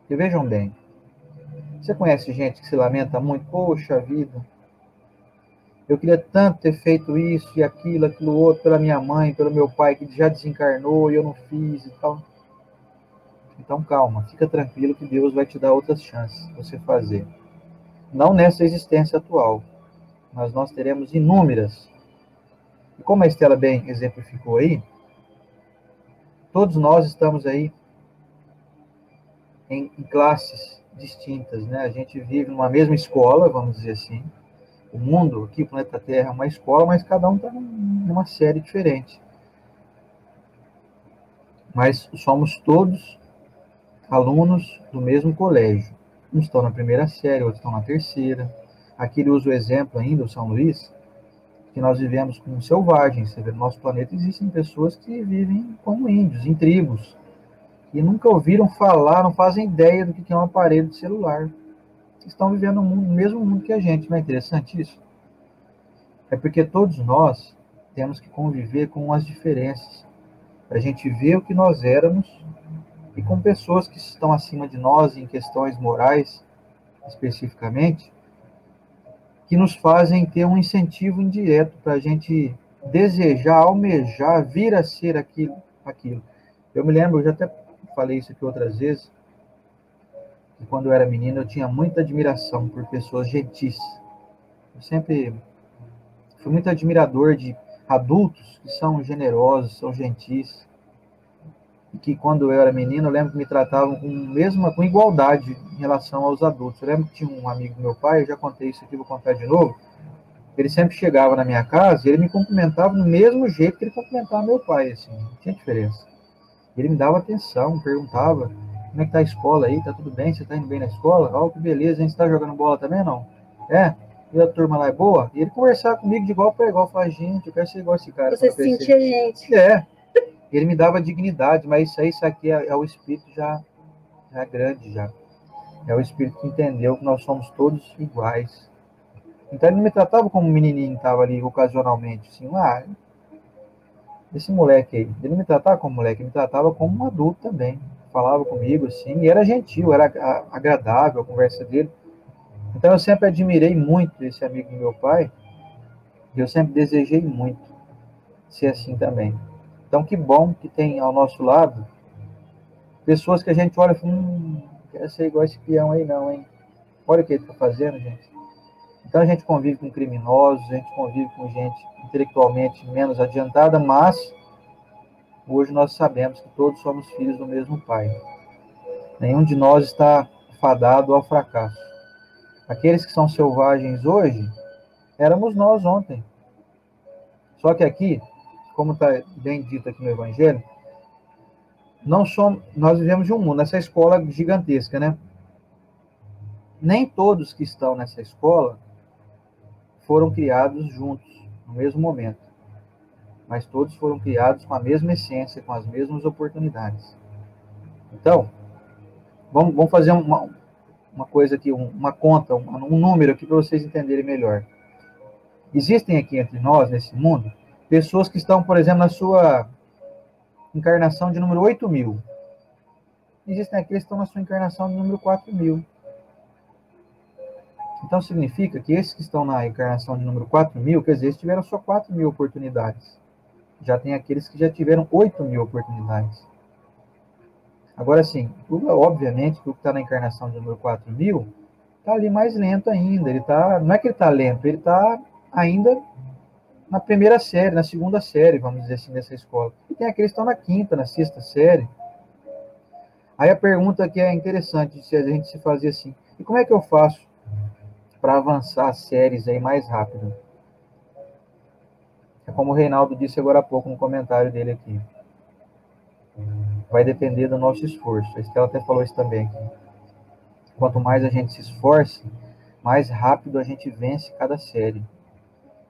E vejam bem, você conhece gente que se lamenta muito? Poxa vida, eu queria tanto ter feito isso e aquilo outro pela minha mãe, pelo meu pai que já desencarnou e eu não fiz e tal. Então calma, fica tranquilo que Deus vai te dar outras chances de você fazer. Não nessa existência atual, mas nós teremos inúmeras. E como a Estela bem exemplificou aí, todos nós estamos aí em classes distintas, né? A gente vive numa mesma escola, vamos dizer assim. O mundo, aqui, o planeta Terra, é uma escola, mas cada um está numa série diferente. Mas somos todos alunos do mesmo colégio. Uns estão na primeira série, outros estão na terceira. Aqui ele usa o exemplo ainda, o São Luís, que nós vivemos como selvagens. Você vê, no nosso planeta existem pessoas que vivem como índios, em tribos, que nunca ouviram falar, não fazem ideia do que é um aparelho de celular. Estão vivendo no mesmo mundo que a gente. Não é interessante isso? É porque todos nós temos que conviver com as diferenças, para a gente ver o que nós éramos e com pessoas que estão acima de nós em questões morais, especificamente, que nos fazem ter um incentivo indireto para a gente desejar, almejar, vir a ser aquilo. Eu me lembro, eu já até falei isso aqui outras vezes, que quando eu era menino eu tinha muita admiração por pessoas gentis. Eu sempre fui muito admirador de adultos que são generosos, são gentis, e que quando eu era menino eu lembro que me tratavam com igualdade em relação aos adultos. Eu lembro que tinha um amigo do meu pai, eu já contei isso aqui, vou contar de novo. Ele sempre chegava na minha casa e ele me cumprimentava do mesmo jeito que ele cumprimentava meu pai, assim, não tinha diferença. Ele me dava atenção, perguntava, como é que tá a escola aí, tá tudo bem, você tá indo bem na escola? Ó, que beleza, a gente tá jogando bola também, não? É? E a turma lá é boa? E ele conversava comigo de igual para igual, falava, gente, eu quero ser igual a esse cara. Você sentia gente. É, ele me dava dignidade, mas isso aqui é o espírito já é grande já. É o espírito que entendeu que nós somos todos iguais. Então ele não me tratava como um menininho que estava ali ocasionalmente, assim, esse moleque aí. Ele não me tratava como moleque, ele me tratava como um adulto também. Falava comigo, assim, e era gentil, era agradável a conversa dele. Então eu sempre admirei muito esse amigo do meu pai, e eu sempre desejei muito ser assim também. Então que bom que tem ao nosso lado pessoas que a gente olha e fala, não quero ser igual esse peão aí não, hein? Olha o que ele está fazendo, gente. Então a gente convive com criminosos, a gente convive com gente intelectualmente menos adiantada, mas hoje nós sabemos que todos somos filhos do mesmo Pai. Nenhum de nós está fadado ao fracasso. Aqueles que são selvagens hoje, éramos nós ontem. Só que aqui, como está bem dito aqui no Evangelho, nós vivemos de um mundo, nessa escola gigantesca, né? Nem todos que estão nessa escola foram criados juntos, no mesmo momento. Mas todos foram criados com a mesma essência, com as mesmas oportunidades. Então, vamos fazer uma coisa aqui, uma conta, um número aqui para vocês entenderem melhor. Existem aqui entre nós, nesse mundo, pessoas que estão, por exemplo, na sua encarnação de número 8.000. Existem aqueles que estão na sua encarnação de número 4.000. Então, significa que esses que estão na encarnação de número 4.000, quer dizer, eles tiveram só 4.000 oportunidades. Já tem aqueles que já tiveram 8.000 oportunidades. Agora, sim, obviamente, que o que está na encarnação de número 4.000 está ali mais lento ainda. Não é que ele está lento, ele está ainda na primeira série, na segunda série, vamos dizer assim, dessa escola. E tem aqueles que estão na quinta, na sexta série. Aí a pergunta que é interessante se a gente se fazer assim, e como é que eu faço para avançar as séries aí mais rápido? É como o Reinaldo disse agora há pouco no comentário dele aqui. Vai depender do nosso esforço. A Estela até falou isso também aqui. Quanto mais a gente se esforce, mais rápido a gente vence cada série.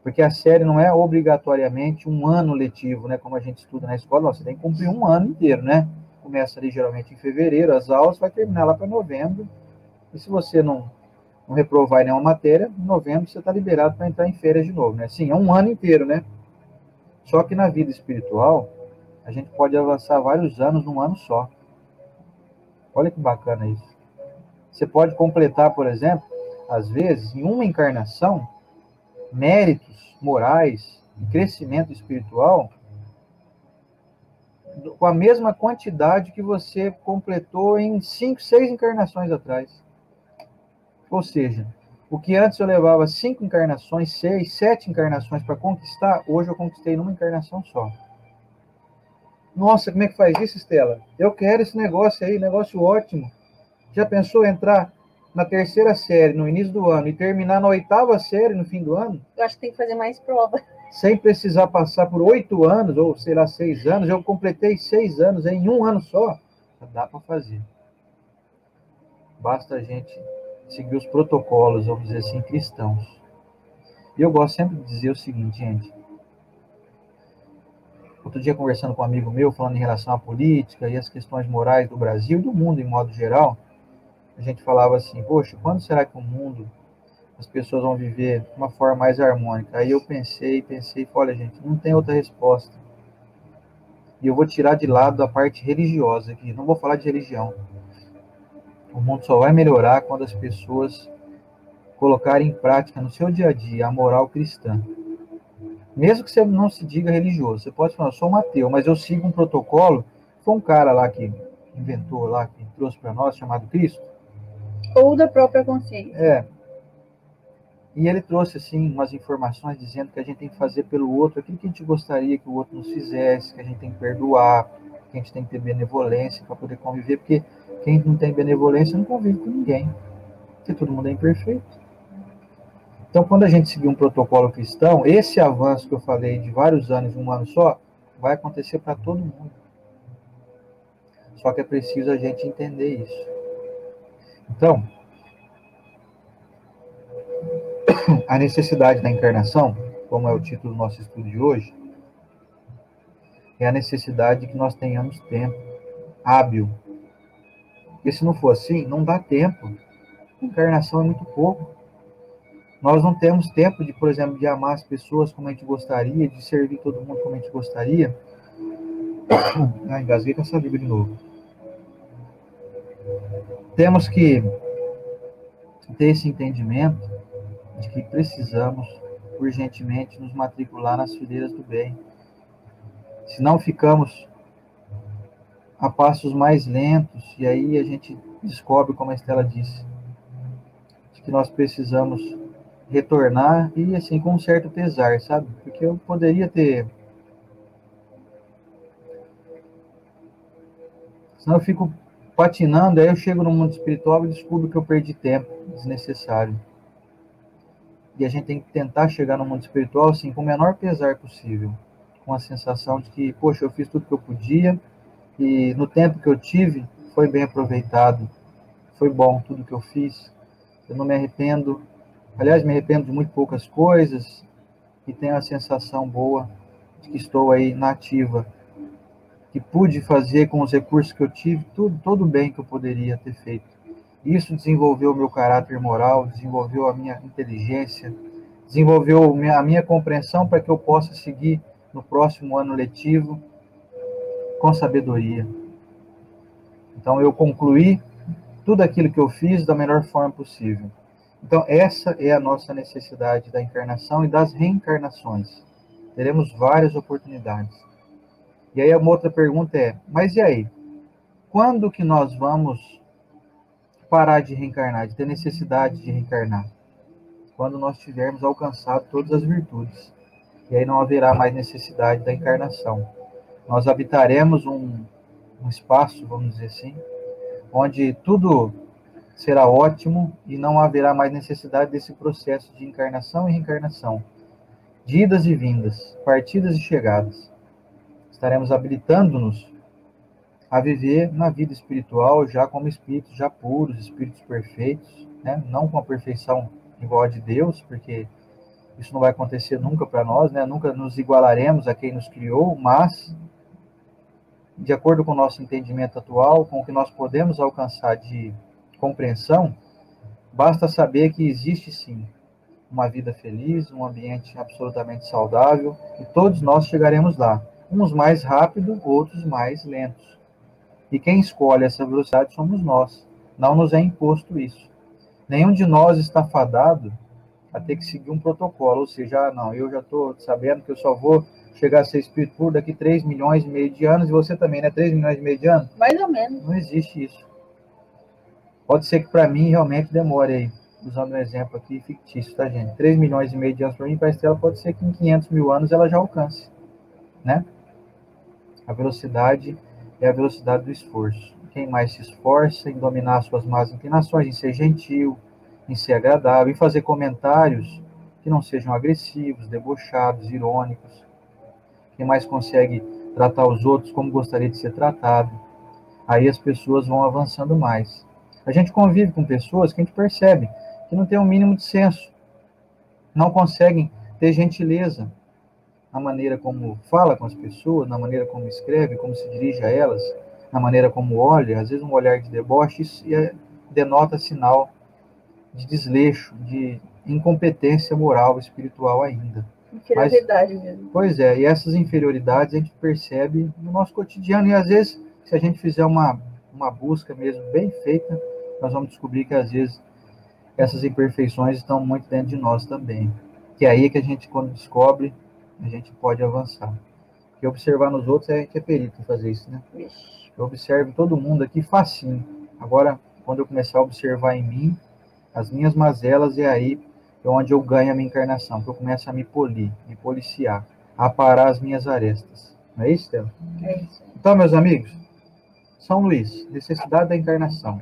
Porque a série não é obrigatoriamente um ano letivo, né? Como a gente estuda na escola, você tem que cumprir um ano inteiro, né? Começa ali geralmente em fevereiro, as aulas, vai terminar lá para novembro. E se você não reprovar em nenhuma matéria, em novembro você está liberado para entrar em férias de novo, né? Sim, é um ano inteiro, né? Só que na vida espiritual, a gente pode avançar vários anos num ano só. Olha que bacana isso. Você pode completar, por exemplo, às vezes, em uma encarnação, méritos morais e crescimento espiritual com a mesma quantidade que você completou em 5, 6 encarnações atrás. Ou seja, o que antes eu levava 5 encarnações, 6, 7 encarnações para conquistar, hoje eu conquistei numa encarnação só. Nossa, como é que faz isso, Estela? Eu quero esse negócio aí, negócio ótimo. Já pensou entrar na terceira série no início do ano e terminar na 8ª série no fim do ano? Eu acho que tem que fazer mais prova. Sem precisar passar por 8 anos, ou sei lá, 6 anos. Eu completei 6 anos em um ano só. Dá para fazer. Basta a gente seguir os protocolos, vamos dizer assim, cristãos. E eu gosto sempre de dizer o seguinte, gente. Outro dia, conversando com um amigo meu, falando em relação à política e as questões morais do Brasil e do mundo em modo geral, a gente falava assim, poxa, quando será que o mundo, as pessoas vão viver de uma forma mais harmônica? Aí eu pensei, olha, gente, não tem outra resposta. E eu vou tirar de lado a parte religiosa aqui, não vou falar de religião. O mundo só vai melhorar quando as pessoas colocarem em prática no seu dia a dia a moral cristã. Mesmo que você não se diga religioso, você pode falar, eu sou um ateu, mas eu sigo um protocolo. Foi um cara lá que inventou, lá que trouxe para nós, chamado Cristo. Ou da própria consciência. E ele trouxe, assim, umas informações dizendo que a gente tem que fazer pelo outro aquilo que a gente gostaria que o outro nos fizesse, que a gente tem que perdoar, que a gente tem que ter benevolência para poder conviver, porque quem não tem benevolência não convive com ninguém, porque todo mundo é imperfeito. Então, quando a gente seguir um protocolo cristão, esse avanço que eu falei de vários anos em um ano só, vai acontecer para todo mundo. Só que é preciso a gente entender isso. Então, a necessidade da encarnação, como é o título do nosso estudo de hoje, é a necessidade de que nós tenhamos tempo hábil. Porque se não for assim, não dá tempo. A encarnação é muito pouco. Nós não temos tempo de, por exemplo, de amar as pessoas como a gente gostaria, de servir todo mundo como a gente gostaria. Engasguei com essa saliva de novo. Temos que ter esse entendimento de que precisamos urgentemente nos matricular nas fileiras do bem. Senão ficamos a passos mais lentos, e aí a gente descobre, como a Estela disse, de que nós precisamos retornar e, assim, com um certo pesar, sabe? Porque eu poderia ter... Senão eu fico patinando, aí eu chego no mundo espiritual e descubro que eu perdi tempo desnecessário. E a gente tem que tentar chegar no mundo espiritual, assim, com o menor pesar possível. Com a sensação de que, poxa, eu fiz tudo que eu podia e no tempo que eu tive foi bem aproveitado. Foi bom tudo que eu fiz. Eu não me arrependo. Aliás, me arrependo de muito poucas coisas e tenho a sensação boa de que estou aí na ativa, que pude fazer com os recursos que eu tive todo o bem que eu poderia ter feito. Isso desenvolveu o meu caráter moral, desenvolveu a minha inteligência, desenvolveu a minha compreensão para que eu possa seguir no próximo ano letivo com sabedoria. Então, eu concluí tudo aquilo que eu fiz da melhor forma possível. Então, essa é a nossa necessidade da encarnação e das reencarnações. Teremos várias oportunidades. E aí, uma outra pergunta é, mas e aí? Quando que nós vamos parar de reencarnar, de ter necessidade de reencarnar? Quando nós tivermos alcançado todas as virtudes. E aí não haverá mais necessidade da encarnação. Nós habitaremos um espaço, vamos dizer assim, onde tudo será ótimo e não haverá mais necessidade desse processo de encarnação e reencarnação, de idas e vindas, partidas e chegadas. Estaremos habilitando-nos a viver na vida espiritual já como espíritos já puros, espíritos perfeitos, né? Não com a perfeição igual a de Deus, porque isso não vai acontecer nunca para nós, né? Nunca nos igualaremos a quem nos criou, mas de acordo com o nosso entendimento atual, com o que nós podemos alcançar de compreensão, basta saber que existe sim uma vida feliz, um ambiente absolutamente saudável, e todos nós chegaremos lá. Uns mais rápido, outros mais lentos. E quem escolhe essa velocidade somos nós. Não nos é imposto isso. Nenhum de nós está fadado a ter que seguir um protocolo, ou seja, não, eu já estou sabendo que eu só vou chegar a ser espírito puro daqui 3 milhões e meio de anos, e você também, né? 3 milhões e meio de anos? Mais ou menos. Não existe isso. Pode ser que para mim realmente demore aí, usando um exemplo aqui fictício, tá, gente? 3 milhões e meio de anos para mim, para a Estela pode ser que em 500 mil anos ela já alcance, né? A velocidade é a velocidade do esforço. Quem mais se esforça em dominar suas más inclinações, em ser gentil, em ser agradável, em fazer comentários que não sejam agressivos, debochados, irônicos. Quem mais consegue tratar os outros como gostaria de ser tratado. Aí as pessoas vão avançando mais. A gente convive com pessoas que a gente percebe que não tem um mínimo de senso, não conseguem ter gentileza na maneira como fala com as pessoas, na maneira como escreve, como se dirige a elas, na maneira como olha, às vezes um olhar de deboche, isso denota sinal de desleixo, de incompetência moral, espiritual ainda. Inferioridade mesmo. Pois é, e essas inferioridades a gente percebe no nosso cotidiano, e às vezes, se a gente fizer uma busca mesmo bem feita, nós vamos descobrir que às vezes essas imperfeições estão muito dentro de nós também. Que é aí que a gente, quando descobre, a gente pode avançar. Porque observar nos outros é que é perito em fazer isso, né? Eu observo todo mundo aqui facinho. Agora, quando eu começar a observar em mim, as minhas mazelas, é aí onde eu ganho a minha encarnação, que eu começo a me polir, me policiar, a aparar as minhas arestas. Não é isso, Stella? É isso. Então, meus amigos, São Luís, necessidade da encarnação.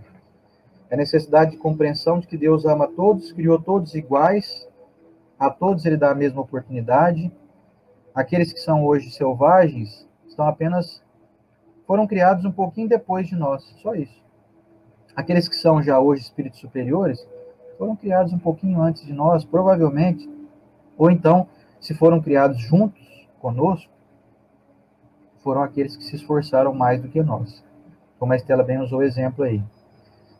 É necessidade de compreensão de que Deus ama todos, criou todos iguais, a todos ele dá a mesma oportunidade. Aqueles que são hoje selvagens foram criados um pouquinho depois de nós, só isso. Aqueles que são já hoje espíritos superiores foram criados um pouquinho antes de nós, provavelmente, ou então, se foram criados juntos conosco, foram aqueles que se esforçaram mais do que nós. Como a Estela bem usou o exemplo aí.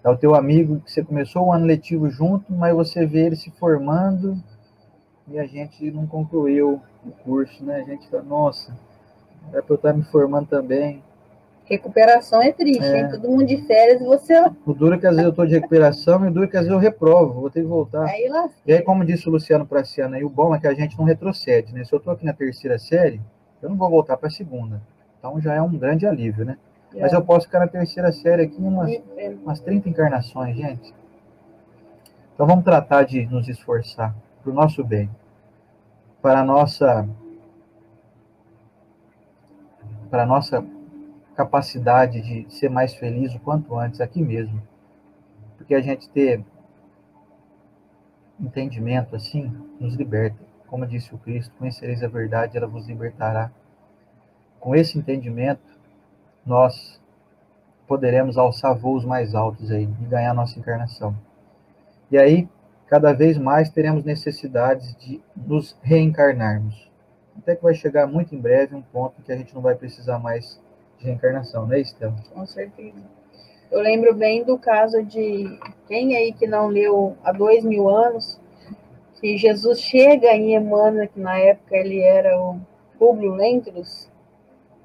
É o teu amigo que você começou o ano letivo junto, mas você vê ele se formando e a gente não concluiu o curso, né? A gente fala, nossa, é para eu estar me formando também. Recuperação é triste, hein? Todo mundo de férias e você... O duro é que às vezes eu estou de recuperação e o duro é que às vezes eu reprovo, vou ter que voltar. E aí, como disse o Luciano Praciano aí, o bom é que a gente não retrocede, né? Se eu estou aqui na 3ª série, eu não vou voltar para a 2ª. Então já é um grande alívio, né? Mas eu posso ficar na 3ª série aqui umas 30 encarnações, gente. Então vamos tratar de nos esforçar. para o nosso bem, para a nossa capacidade de ser mais feliz o quanto antes aqui mesmo. Porque a gente ter entendimento assim nos liberta. Como disse o Cristo, conhecereis a verdade, ela vos libertará. Com esse entendimento, nós poderemos alçar voos mais altos aí e ganhar nossa encarnação. E aí, cada vez mais teremos necessidades de nos reencarnarmos. Até que vai chegar muito em breve um ponto em que a gente não vai precisar mais de reencarnação, não é, Estela? Com certeza. Eu lembro bem do caso de quem aí que não leu há 2000 anos, que Jesus chega em Emmanuel, que na época ele era o Públio Lentulus,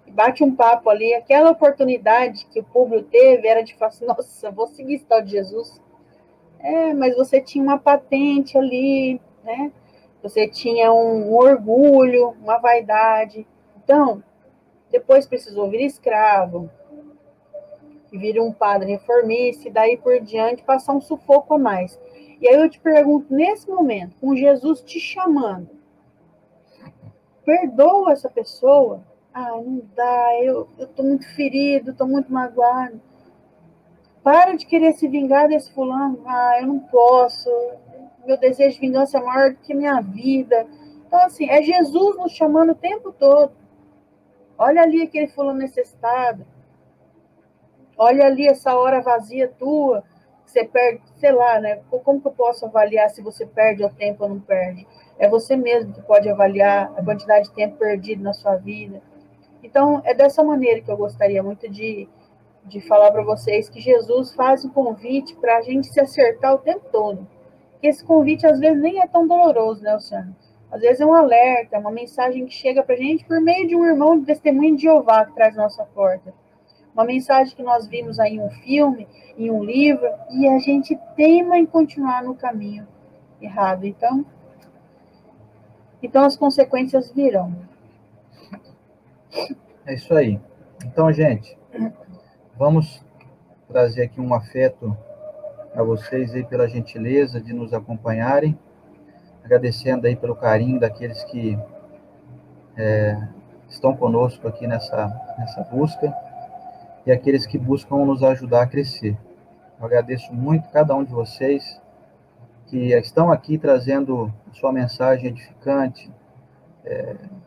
e bate um papo ali. Aquela oportunidade que o Públio teve era de falar assim, nossa, vou seguir esse tal de Jesus. Mas você tinha uma patente ali, né? Você tinha um orgulho, uma vaidade. Então, depois precisou vir escravo, e vira um padre reformista, e daí por diante passar um sufoco a mais. E aí eu te pergunto, nesse momento, com Jesus te chamando, perdoa essa pessoa? Não dá, eu tô muito ferido, tô muito magoado. Para de querer se vingar desse fulano. Eu não posso, meu desejo de vingança é maior do que minha vida. Então, assim, é Jesus nos chamando o tempo todo. Olha ali aquele fulano necessitado. Olha ali essa hora vazia tua, você perde, sei lá, né? Como que eu posso avaliar se você perde o tempo ou não perde? É você mesmo que pode avaliar a quantidade de tempo perdido na sua vida. Então, é dessa maneira que eu gostaria muito de falar para vocês que Jesus faz um convite para a gente se acertar o tempo todo. Que esse convite, às vezes, nem é tão doloroso, né, Luciano? Às vezes é um alerta, é uma mensagem que chega para a gente por meio de um irmão de testemunho de Jeová que traz na nossa porta. Uma mensagem que nós vimos aí em um filme, em um livro, e a gente teima em continuar no caminho errado. Então as consequências virão. É isso aí. Então, gente, vamos trazer aqui um afeto a vocês aí pela gentileza de nos acompanharem, agradecendo aí pelo carinho daqueles que estão conosco aqui nessa busca e aqueles que buscam nos ajudar a crescer. Eu agradeço muito cada um de vocês que estão aqui trazendo sua mensagem edificante,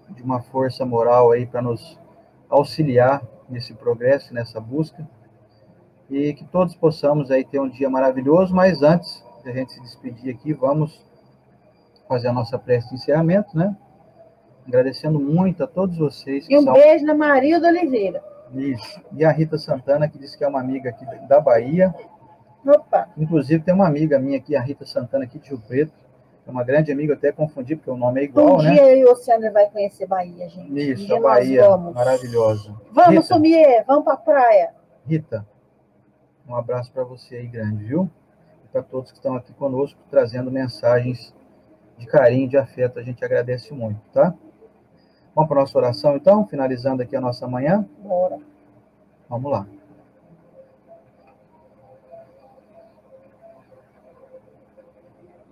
de uma força moral aí para nos auxiliar nesse progresso, nessa busca, e que todos possamos aí ter um dia maravilhoso. Mas antes de a gente se despedir aqui, vamos fazer a nossa prece de encerramento, né? Agradecendo muito a todos vocês. E um beijo na Marilda Oliveira. Isso. E a Rita Santana, que disse que é uma amiga aqui da Bahia. Opa! Inclusive, tem uma amiga minha aqui, a Rita Santana, aqui de Rio Preto. É uma grande amiga, eu até confundi, porque o nome é igual, né? Um dia eu e o Oceano vai conhecer Bahia, gente. Isso, a Bahia, maravilhosa. Vamos, Sumier, vamos pra praia. Rita, um abraço para você aí grande, viu? E para todos que estão aqui conosco, trazendo mensagens de carinho, de afeto, a gente agradece muito, tá? Vamos para a nossa oração, então, finalizando aqui a nossa manhã? Bora. Vamos lá.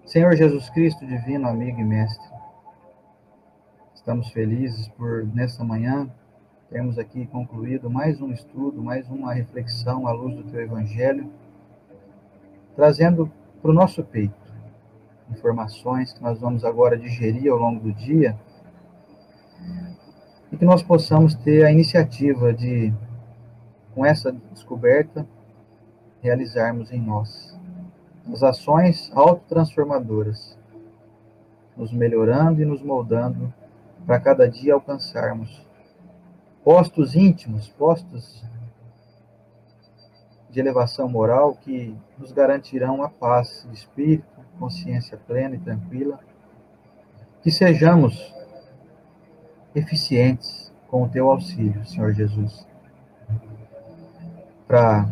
Senhor Jesus Cristo, divino amigo e mestre, estamos felizes por, nessa manhã, termos aqui concluído mais um estudo, mais uma reflexão à luz do Teu Evangelho, trazendo para o nosso peito informações que nós vamos agora digerir ao longo do dia e que nós possamos ter a iniciativa de, com essa descoberta, realizarmos em nós as ações autotransformadoras, nos melhorando e nos moldando para cada dia alcançarmos postos íntimos, postos de elevação moral que nos garantirão a paz de espírito, consciência plena e tranquila, que sejamos eficientes com o Teu auxílio, Senhor Jesus, para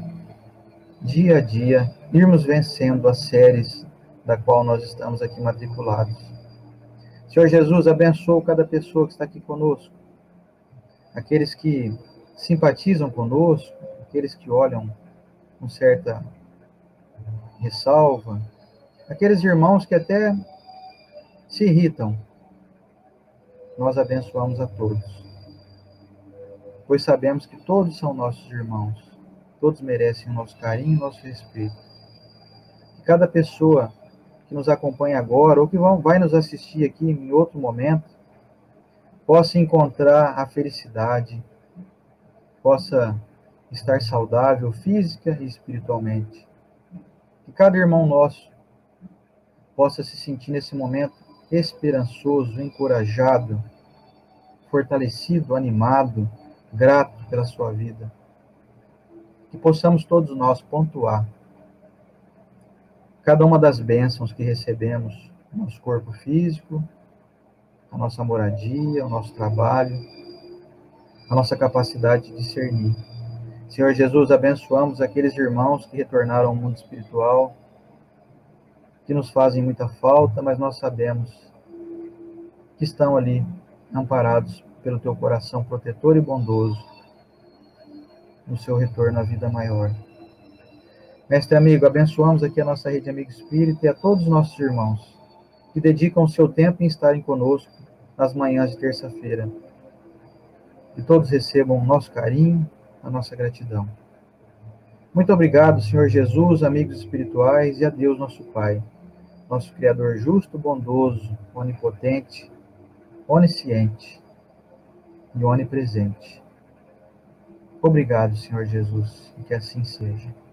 dia a dia irmos vencendo as séries da qual nós estamos aqui matriculados. Senhor Jesus, abençoa cada pessoa que está aqui conosco, aqueles que simpatizam conosco, aqueles que olham com certa ressalva, aqueles irmãos que até se irritam, nós abençoamos a todos, pois sabemos que todos são nossos irmãos, todos merecem o nosso carinho e o nosso respeito. Que cada pessoa que nos acompanha agora, ou que vai nos assistir aqui em outro momento, possa encontrar a felicidade, possa estar saudável física e espiritualmente. Que cada irmão nosso possa se sentir nesse momento esperançoso, encorajado, fortalecido, animado, grato pela sua vida. Que possamos todos nós pontuar cada uma das bênçãos que recebemos no nosso corpo físico, a nossa moradia, o nosso trabalho, a nossa capacidade de discernir. Senhor Jesus, abençoamos aqueles irmãos que retornaram ao mundo espiritual, que nos fazem muita falta, mas nós sabemos que estão ali amparados pelo teu coração protetor e bondoso no seu retorno à vida maior. Mestre amigo, abençoamos aqui a nossa rede Amigo Espírita e a todos os nossos irmãos que dedicam o seu tempo em estarem conosco nas manhãs de terça-feira. Que todos recebam o nosso carinho, a nossa gratidão. Muito obrigado, Senhor Jesus, amigos espirituais, e a Deus, nosso Pai, nosso Criador justo, bondoso, onipotente, onisciente e onipresente. Obrigado, Senhor Jesus, e que assim seja.